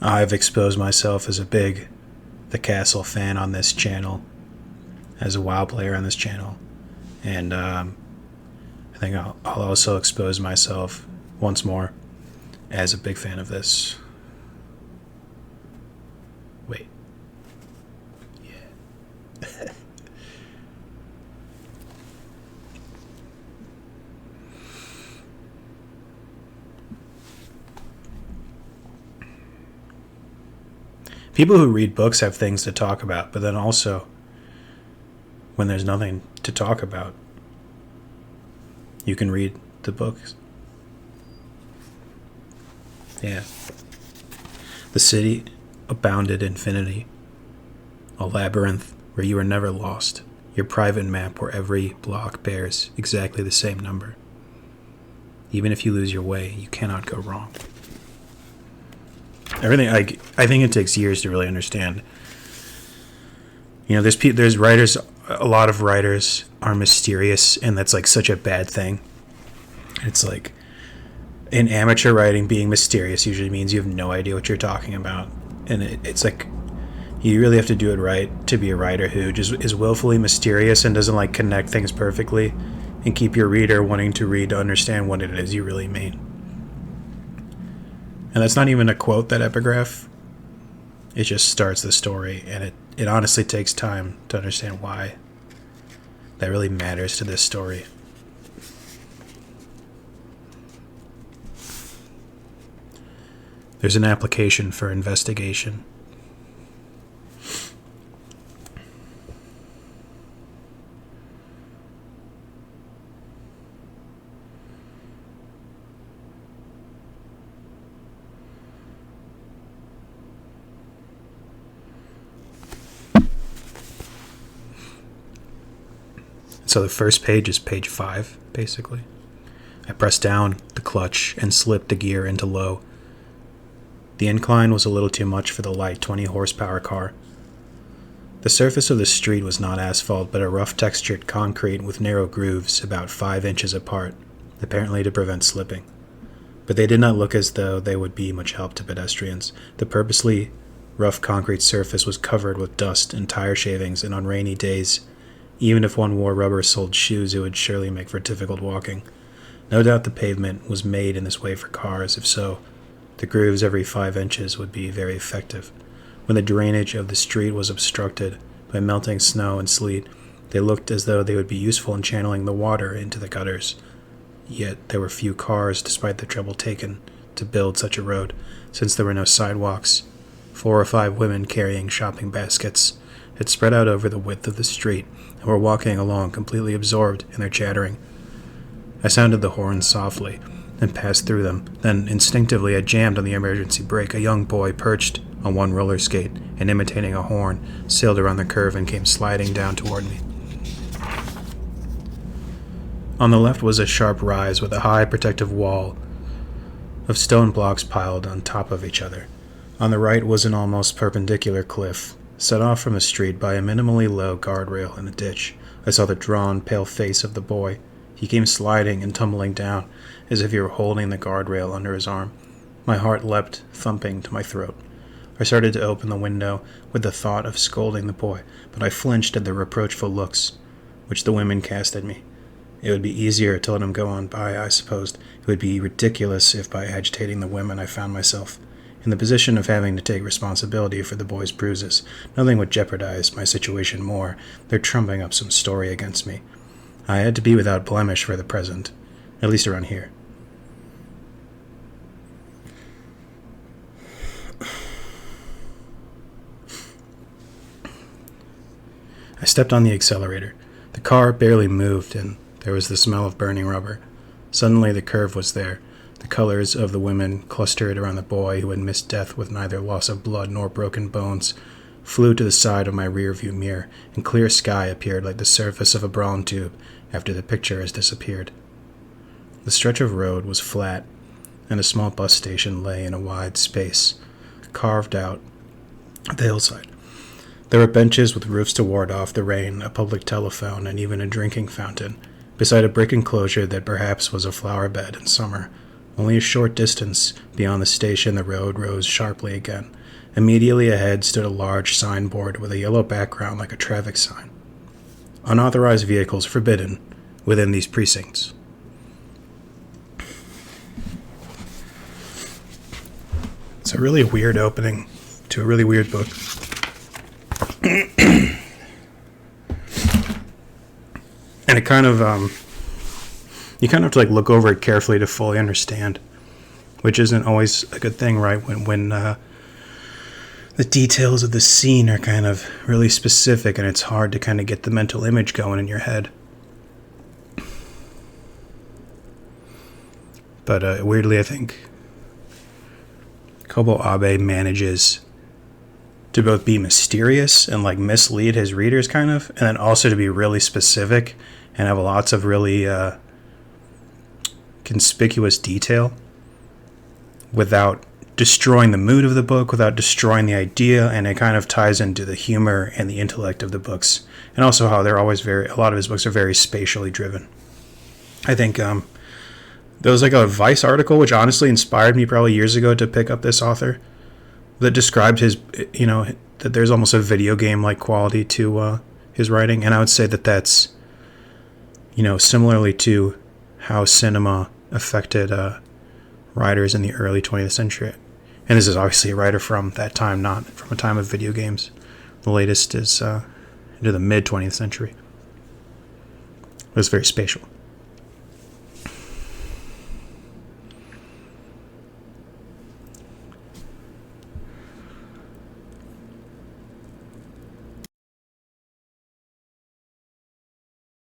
I've exposed myself as a big The Castle fan on this channel, as a WoW player on this channel, and I think I'll also expose myself once more as a big fan of this. Wait. Yeah. People who read books have things to talk about, but then also, when there's nothing to talk about, you can read the books. Yeah. The city abounded infinity, a labyrinth where you are never lost, your private map where every block bears exactly the same number. Even if you lose your way, you cannot go wrong. Everything, I think it takes years to really understand. You know, there's writers. A lot of writers are mysterious, and that's like such a bad thing. It's like in amateur writing, being mysterious usually means you have no idea what you're talking about, and it's like you really have to do it right to be a writer who just is willfully mysterious and doesn't like connect things perfectly, and keep your reader wanting to read to understand what it is you really mean. And that's not even a quote, that epigraph. It just starts the story, and it honestly takes time to understand why that really matters to this story. There's an application for investigation. So the first page is page 5, basically. I pressed down the clutch and slipped the gear into low. The incline was a little too much for the light 20-horsepower car. The surface of the street was not asphalt, but a rough-textured concrete with narrow grooves about 5 inches apart, apparently to prevent slipping. But they did not look as though they would be much help to pedestrians. The purposely rough concrete surface was covered with dust and tire shavings, and on rainy days, even if one wore rubber-soled shoes, it would surely make for difficult walking. No doubt the pavement was made in this way for cars. If so, the grooves every 5 inches would be very effective. When the drainage of the street was obstructed by melting snow and sleet, they looked as though they would be useful in channeling the water into the gutters. Yet there were few cars, despite the trouble taken to build such a road, since there were no sidewalks. 4 or 5 women carrying shopping baskets had spread out over the width of the street and were walking along completely absorbed in their chattering. I sounded the horn softly and passed through them. Then, instinctively, I jammed on the emergency brake. A young boy, perched on one roller skate and imitating a horn, sailed around the curve and came sliding down toward me. On the left was a sharp rise with a high protective wall of stone blocks piled on top of each other. On the right was an almost perpendicular cliff, set off from the street by a minimally low guardrail and a ditch. I saw the drawn, pale face of the boy. He came sliding and tumbling down, as if he were holding the guardrail under his arm. My heart leapt, thumping, to my throat. I started to open the window with the thought of scolding the boy, but I flinched at the reproachful looks which the women cast at me. It would be easier to let him go on by, I supposed. It would be ridiculous if by agitating the women I found myself in the position of having to take responsibility for the boy's bruises. Nothing would jeopardize my situation more. They're trumping up some story against me. I had to be without blemish for the present, at least around here. I stepped on the accelerator. The car barely moved, and there was the smell of burning rubber. Suddenly the curve was there. The colors of the women clustered around the boy, who had missed death with neither loss of blood nor broken bones, flew to the side of my rear-view mirror, and clear sky appeared like the surface of a bronze tube after the picture has disappeared. The stretch of road was flat, and a small bus station lay in a wide space, carved out of the hillside. There were benches with roofs to ward off the rain, a public telephone, and even a drinking fountain, beside a brick enclosure that perhaps was a flower bed in summer. Only a short distance beyond the station, the road rose sharply again. Immediately ahead stood a large signboard with a yellow background like a traffic sign. Unauthorized vehicles forbidden within these precincts. It's a really weird opening to a really weird book. And it kind of, you kind of have to like look over it carefully to fully understand, which isn't always a good thing, right? When the details of the scene are kind of really specific and it's hard to kind of get the mental image going in your head. But weirdly, I think Kobo Abe manages to both be mysterious and like mislead his readers kind of, and then also to be really specific and have lots of really conspicuous detail without destroying the mood of the book, without destroying the idea, and it kind of ties into the humor and the intellect of the books, and also how they're always a lot of his books are very spatially driven. I think there was like a Vice article which honestly inspired me probably years ago to pick up this author, that described his, that there's almost a video game like quality to his writing, and I would say that that's, similarly to how cinema affected writers in the early 20th century. And this is obviously a writer from that time, not from a time of video games. The latest is into the mid 20th century. It was very spatial.